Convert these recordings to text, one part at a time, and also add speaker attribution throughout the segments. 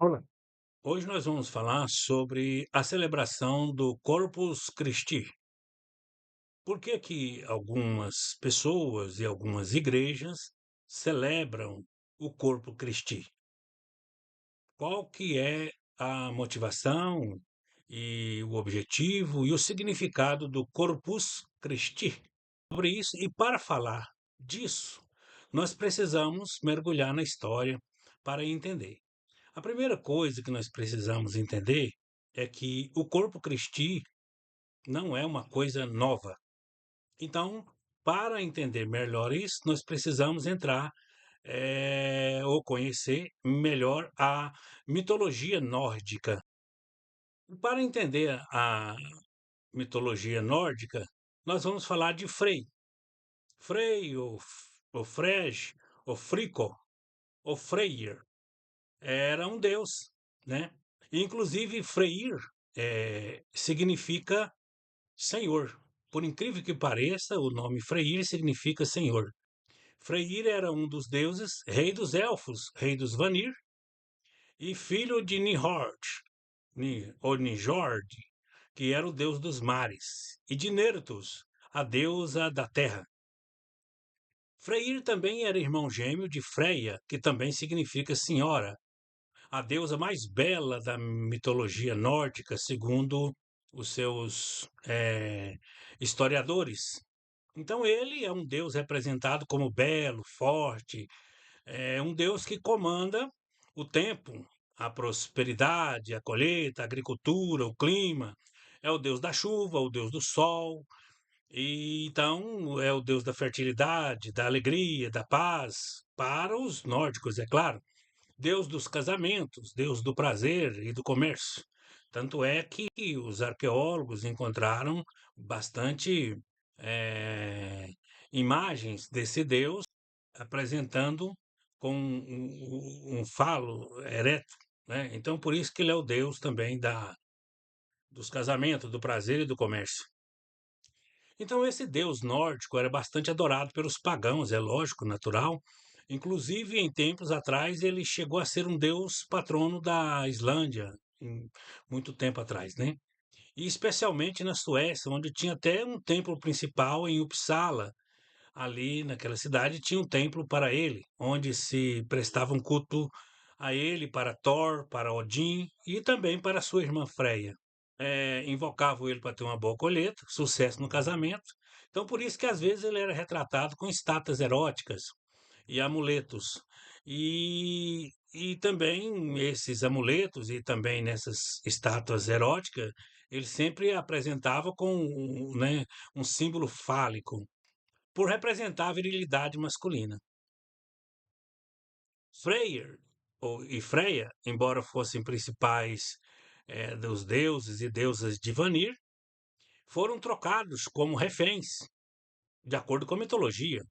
Speaker 1: Olá.
Speaker 2: Hoje nós vamos falar sobre a celebração do Corpus Christi. Por que que algumas pessoas e algumas igrejas celebram o Corpo Christi? Qual que é a motivação e o objetivo e o significado do Corpus Christi? Sobre isso, e para falar disso, nós precisamos mergulhar na história para entender. A primeira coisa que nós precisamos entender é que o corpo Cristi não é uma coisa nova. Então, para entender melhor isso, nós precisamos entrar ou conhecer melhor a mitologia nórdica. Para entender a mitologia nórdica, nós vamos falar de Frey. Frey, ou Frege, ou Frico, ou Freyr. Era um deus, né. Inclusive Freyr, significa senhor. Por incrível que pareça, o nome Freyr significa senhor. Freyr era um dos deuses, rei dos elfos, rei dos Vanir, e filho de Nihord, ou Nijord, que era o deus dos mares, e de Nertus, a deusa da terra. Freyr também era irmão gêmeo de Freya, que também significa senhora, a deusa mais bela da mitologia nórdica, segundo os seus historiadores. Então, ele é um deus representado como belo, forte, é um deus que comanda o tempo, a prosperidade, a colheita, a agricultura, o clima. É o deus da chuva, o deus do sol, e então é o deus da fertilidade, da alegria, da paz, para os nórdicos, é claro. Deus dos casamentos, Deus do prazer e do comércio. Tanto é que os arqueólogos encontraram bastante imagens desse Deus apresentando com um falo ereto, né? Então, por isso que ele é o Deus também dos casamentos, do prazer e do comércio. Então, esse deus nórdico era bastante adorado pelos pagãos, é lógico, natural. Inclusive, em tempos atrás, ele chegou a ser um deus patrono da Islândia, em muito tempo atrás, né? E especialmente na Suécia, onde tinha até um templo principal em Uppsala, ali naquela cidade, tinha um templo para ele, onde se prestava um culto a ele, para Thor, para Odin e também para sua irmã Freya. Invocavam ele para ter uma boa colheita, sucesso no casamento. Então, por isso que às vezes ele era retratado com estátuas eróticas e amuletos. E também esses amuletos e também nessas estátuas eróticas, ele sempre apresentava com, né, um símbolo fálico, por representar a virilidade masculina. Freyr e Freya, embora fossem principais dos deuses e deusas de Vanir, foram trocados como reféns, de acordo com a mitologia,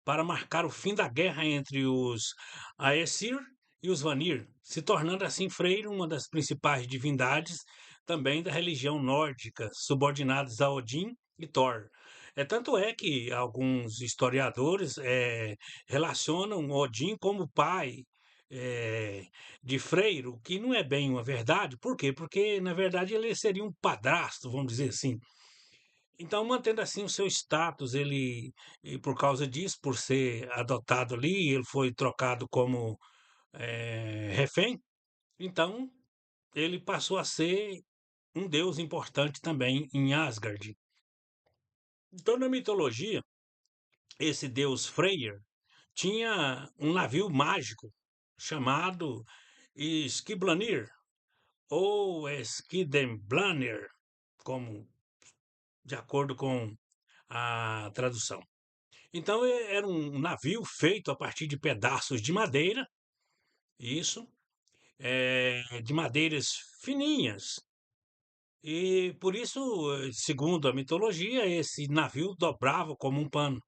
Speaker 2: para marcar o fim da guerra entre os Aesir e os Vanir, se tornando assim Freyr uma das principais divindades também da religião nórdica, subordinadas a Odin e Thor. Tanto é que alguns historiadores relacionam Odin como pai eh, de Freyr, o que não é bem uma verdade. Por quê? Porque, na verdade, ele seria um padrasto, vamos dizer assim. Então, mantendo assim o seu status, ele, e por causa disso, por ser adotado ali, ele foi trocado como refém, então ele passou a ser um deus importante também em Asgard. Então, na mitologia, esse deus Freyr tinha um navio mágico chamado Skiblanir, ou Skidemblanir, como de acordo com a tradução. Então era um navio feito a partir de pedaços de madeira, isso, de madeiras fininhas. E por isso, segundo a mitologia, esse navio dobrava como um pano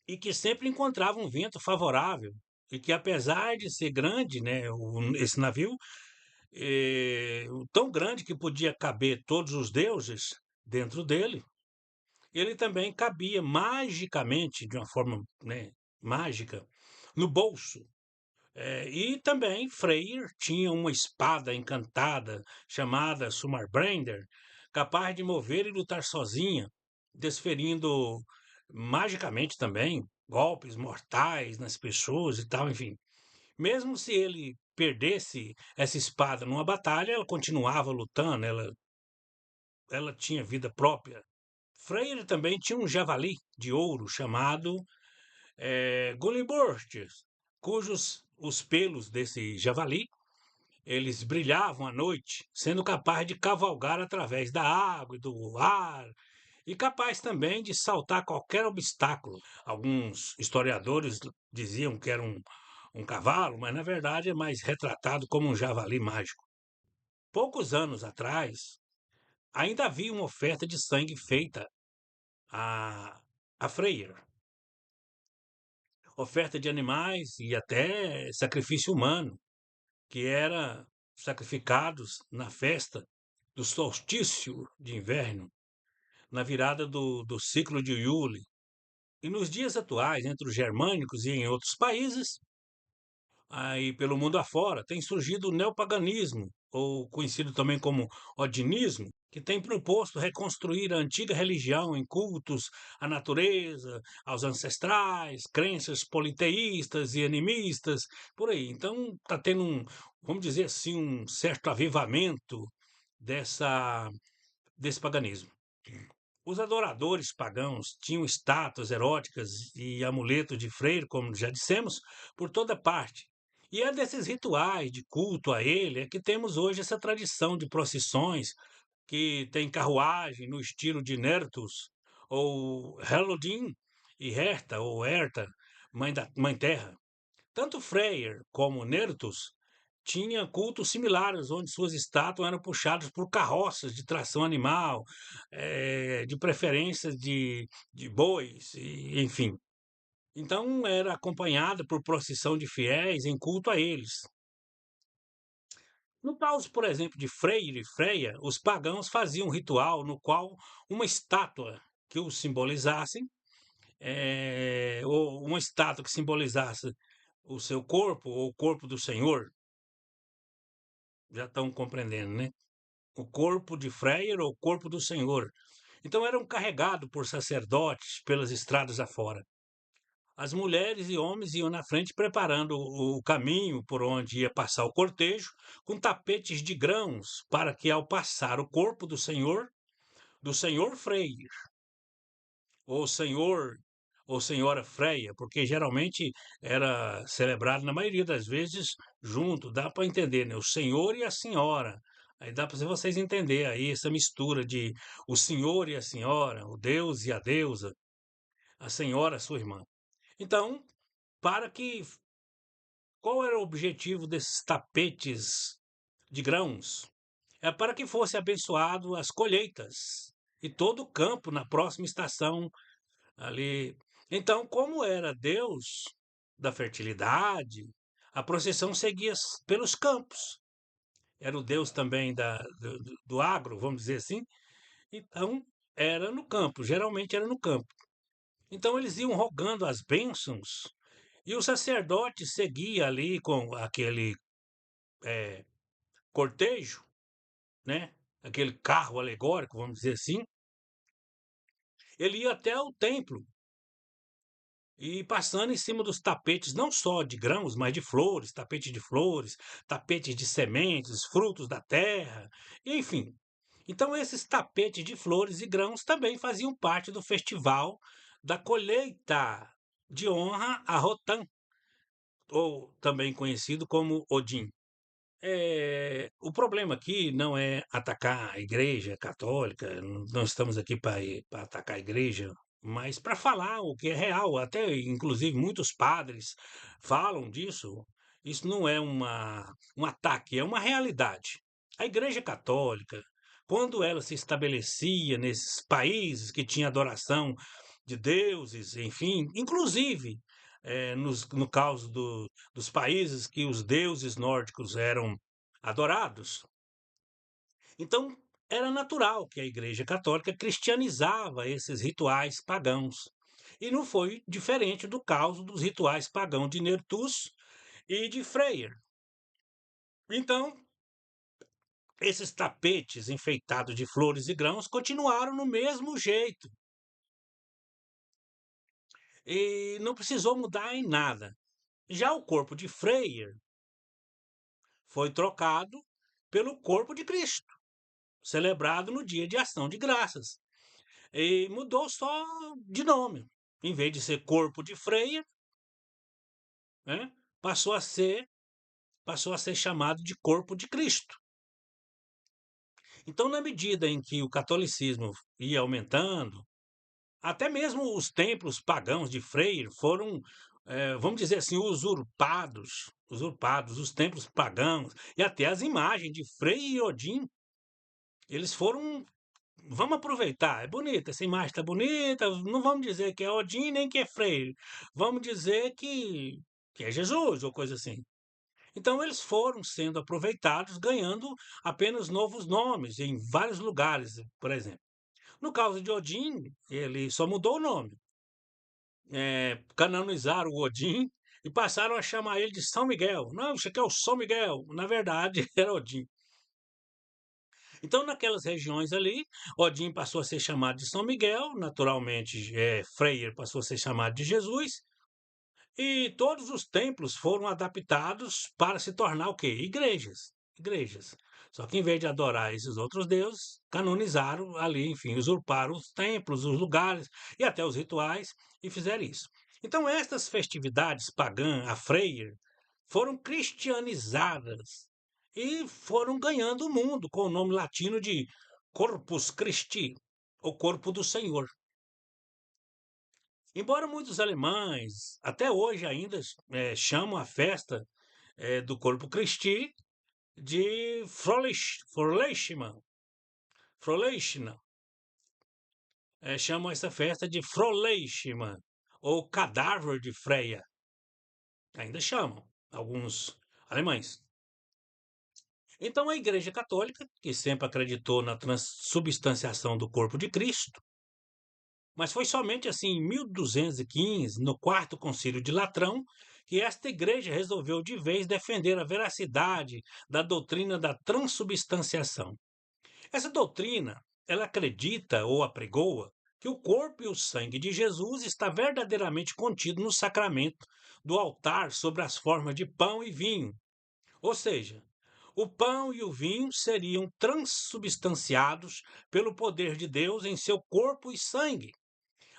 Speaker 2: e que sempre encontrava um vento favorável e que apesar de ser grande, né, esse navio, tão grande que podia caber todos os deuses dentro dele, ele também cabia magicamente, de uma forma, né, mágica, no bolso E também Freyr tinha uma espada encantada chamada Sumarbrander, capaz de mover e lutar sozinha, desferindo magicamente também golpes mortais nas pessoas e tal, enfim. Mesmo se ele perdesse essa espada numa batalha, ela continuava lutando, ela tinha vida própria. Freyr também tinha um javali de ouro chamado Gulliburst, cujos os pelos desse javali eles brilhavam à noite, sendo capaz de cavalgar através da água e do ar, e capaz também de saltar qualquer obstáculo. Alguns historiadores diziam que era um cavalo, mas na verdade é mais retratado como um javali mágico. Poucos anos atrás, ainda havia uma oferta de sangue feita a Freyr. Oferta de animais e até sacrifício humano, que era sacrificados na festa do solstício de inverno, na virada do ciclo de Yule. E nos dias atuais, entre os germânicos e em outros países, aí pelo mundo afora, tem surgido o neopaganismo, ou conhecido também como odinismo, que tem proposto reconstruir a antiga religião em cultos à natureza, aos ancestrais, crenças politeístas e animistas, por aí. Então está tendo vamos dizer assim, um certo avivamento dessa, desse paganismo. Os adoradores pagãos tinham estátuas eróticas e amuletos de freire, como já dissemos, por toda parte. E é desses rituais de culto a ele é que temos hoje essa tradição de procissões que tem carruagem no estilo de Nertus, ou Helodin e Herta, ou Herta, mãe terra. Tanto Freyr como Nertus tinha cultos similares, onde suas estátuas eram puxadas por carroças de tração animal, de preferência de bois, enfim. Então era acompanhada por procissão de fiéis em culto a eles. No caso, por exemplo, de Freyr e Freia, os pagãos faziam um ritual no qual uma estátua que os simbolizassem, ou uma estátua que simbolizasse o seu corpo ou o corpo do Senhor, já estão compreendendo, né? O corpo de Freyr ou o corpo do Senhor. Então eram carregados por sacerdotes pelas estradas afora. As mulheres e homens iam na frente preparando o caminho por onde ia passar o cortejo, com tapetes de grãos, para que ao passar o corpo do senhor Freyr, ou senhor ou senhora Freia, porque geralmente era celebrado na maioria das vezes junto, dá para entender, né? O senhor e a senhora. Aí dá para vocês entender aí essa mistura de o senhor e a senhora, o deus e a deusa, a senhora, sua irmã. Então, para que qual era o objetivo desses tapetes de grãos? É para que fosse abençoado as colheitas e todo o campo na próxima estação ali. Então, como era Deus da fertilidade, a procissão seguia pelos campos. Era o Deus também do agro, vamos dizer assim. Então, era no campo, geralmente era no campo. Então, eles iam rogando as bênçãos e o sacerdote seguia ali com aquele cortejo, né? Aquele carro alegórico, vamos dizer assim. Ele ia até o templo e passando em cima dos tapetes, não só de grãos, mas de flores, tapetes de sementes, frutos da terra, enfim. Então, esses tapetes de flores e grãos também faziam parte do festival da colheita de honra a Rotan, ou também conhecido como Odin. O problema aqui não é atacar a Igreja Católica, não estamos aqui para atacar a Igreja, mas para falar o que é real. Até, inclusive, muitos padres falam disso. Isso não é um ataque, é uma realidade. A Igreja Católica, quando ela se estabelecia nesses países que tinha adoração de deuses, enfim, inclusive no caso dos países que os deuses nórdicos eram adorados. Então, era natural que a Igreja Católica cristianizava esses rituais pagãos. E não foi diferente do caso dos rituais pagãos de Nertus e de Freire. Então, esses tapetes enfeitados de flores e grãos continuaram no mesmo jeito e não precisou mudar em nada. Já o corpo de Freire foi trocado pelo corpo de Cristo, celebrado no dia de ação de graças. E mudou só de nome. Em vez de ser corpo de Freire, né, passou a ser passou a ser chamado de corpo de Cristo. Então, na medida em que o catolicismo ia aumentando, até mesmo os templos pagãos de Freire foram, vamos dizer assim, usurpados, os templos pagãos e até as imagens de Frei e Odin, eles foram, vamos aproveitar, é bonita, essa imagem está bonita, não vamos dizer que é Odin nem que é Freire, vamos dizer que é Jesus ou coisa assim. Então eles foram sendo aproveitados, ganhando apenas novos nomes em vários lugares, por exemplo. No caso de Odin, ele só mudou o nome. Canonizaram o Odin e passaram a chamar ele de São Miguel. Não, isso aqui é o São Miguel. Na verdade, era Odin. Então, naquelas regiões ali, Odin passou a ser chamado de São Miguel, naturalmente, Freyr passou a ser chamado de Jesus, e todos os templos foram adaptados para se tornar o quê? Igrejas. Igrejas. Só que em vez de adorar esses outros deuses, canonizaram ali, enfim, usurparam os templos, os lugares e até os rituais e fizeram isso. Então, estas festividades pagãs, a Freyr, foram cristianizadas e foram ganhando o mundo com o nome latino de Corpus Christi, ou Corpo do Senhor. Embora muitos alemães, até hoje ainda, chamam a festa do Corpo Christi de Frohlichman, Frohlichman, chamam essa festa de Frohlichman, ou cadáver de Freia, ainda chamam alguns alemães. Então a Igreja Católica, que sempre acreditou na transubstanciação do corpo de Cristo, mas foi somente assim em 1215, no Quarto Concílio de Latrão, que esta igreja resolveu de vez defender a veracidade da doutrina da transubstanciação. Essa doutrina, ela acredita ou apregoa que o corpo e o sangue de Jesus está verdadeiramente contido no sacramento do altar sobre as formas de pão e vinho. Ou seja, o pão e o vinho seriam transubstanciados pelo poder de Deus em seu corpo e sangue.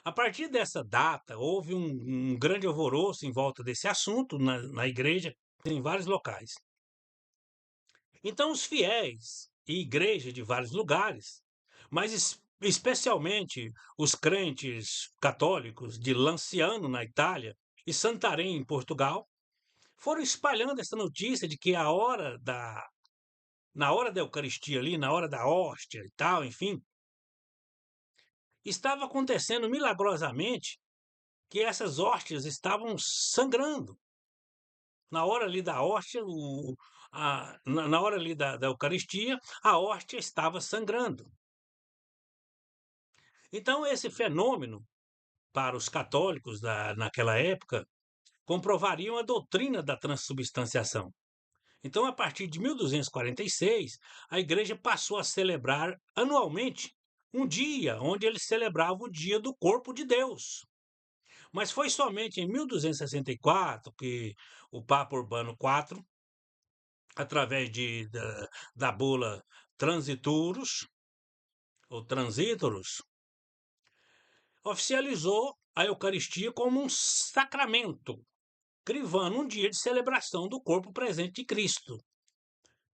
Speaker 2: A partir dessa data, houve um grande alvoroço em volta desse assunto na igreja, em vários locais. Então, os fiéis e igrejas de vários lugares, mas especialmente os crentes católicos de Lanciano, na Itália, e Santarém, em Portugal, foram espalhando essa notícia de que na hora da Eucaristia ali, na hora da hóstia e tal, enfim, estava acontecendo milagrosamente que essas hóstias estavam sangrando. Na hora ali da hóstia, na hora ali da Eucaristia, a hóstia estava sangrando. Então, esse fenômeno, para os católicos naquela época, comprovariam a doutrina da transubstanciação. Então, a partir de 1246, a igreja passou a celebrar anualmente um dia onde eles celebravam o dia do corpo de Deus. Mas foi somente em 1264 que o Papa Urbano IV, através da bula Transiturus, ou Transitorus, oficializou a Eucaristia como um sacramento, crivando um dia de celebração do corpo presente de Cristo.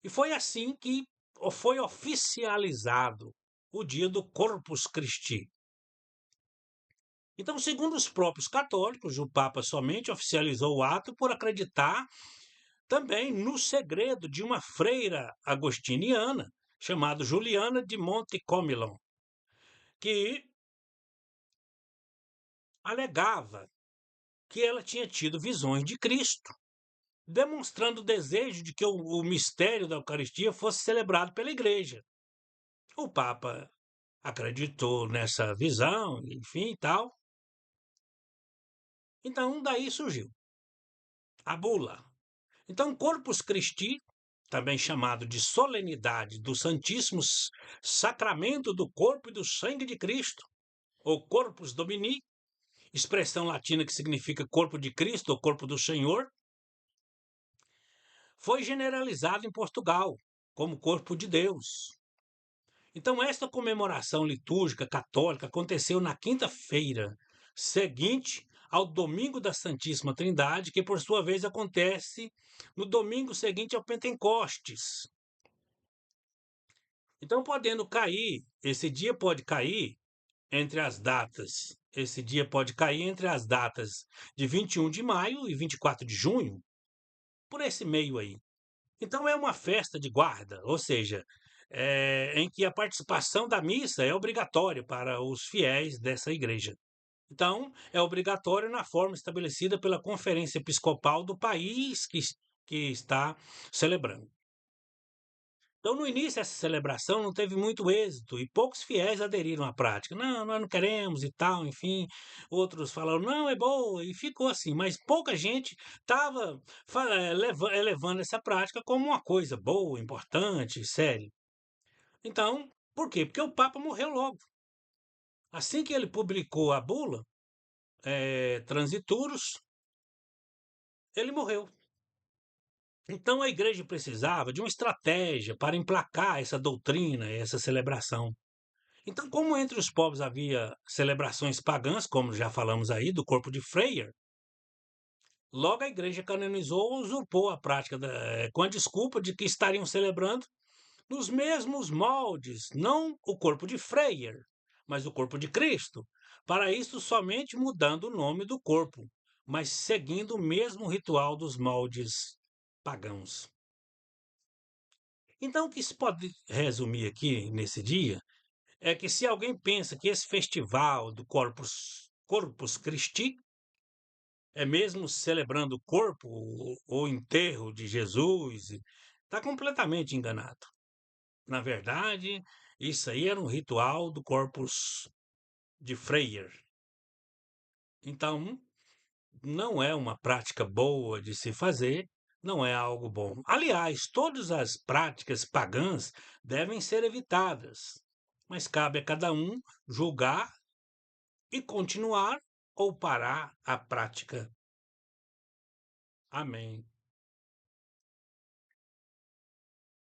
Speaker 2: E foi assim que foi oficializado o dia do Corpus Christi. Então, segundo os próprios católicos, o Papa somente oficializou o ato por acreditar também no segredo de uma freira agostiniana chamada Juliana de Montecomilon, que alegava que ela tinha tido visões de Cristo, demonstrando o desejo de que o mistério da Eucaristia fosse celebrado pela Igreja. O Papa acreditou nessa visão, enfim, e tal. Então, daí surgiu a bula. Então, Corpus Christi, também chamado de solenidade do Santíssimo Sacramento do Corpo e do Sangue de Cristo, ou Corpus Domini, expressão latina que significa corpo de Cristo ou corpo do Senhor, foi generalizado em Portugal como corpo de Deus. Então, esta comemoração litúrgica católica aconteceu na quinta-feira seguinte ao domingo da Santíssima Trindade, que por sua vez acontece no domingo seguinte ao Pentecostes. Então, podendo cair, esse dia pode cair entre as datas, esse dia pode cair entre as datas de 21 de maio e 24 de junho, por esse meio aí. Então é uma festa de guarda, ou seja, em que a participação da missa é obrigatória para os fiéis dessa igreja. Então, é obrigatório na forma estabelecida pela Conferência Episcopal do país que está celebrando. Então, no início, essa celebração não teve muito êxito e poucos fiéis aderiram à prática. Não, nós não queremos e tal, enfim. Outros falaram, não, é boa, e ficou assim. Mas pouca gente estava levando essa prática como uma coisa boa, importante, séria. Então, por quê? Porque o Papa morreu logo. Assim que ele publicou a bula, Transiturus, ele morreu. Então a igreja precisava de uma estratégia para emplacar essa doutrina, essa celebração. Então, como entre os povos havia celebrações pagãs, como já falamos aí, do corpo de Freyr, logo a igreja canonizou ou usurpou a prática com a desculpa de que estariam celebrando nos mesmos moldes, não o corpo de Freyr, mas o corpo de Cristo. Para isso, somente mudando o nome do corpo, mas seguindo o mesmo ritual dos moldes pagãos. Então, o que se pode resumir aqui nesse dia é que se alguém pensa que esse festival do Corpus Christi é mesmo celebrando o corpo ou enterro de Jesus, está completamente enganado. Na verdade, isso aí era um ritual do Corpus de Freyr. Então, não é uma prática boa de se fazer, não é algo bom. Aliás, todas as práticas pagãs devem ser evitadas, mas cabe a cada um julgar e continuar ou parar a prática. Amém.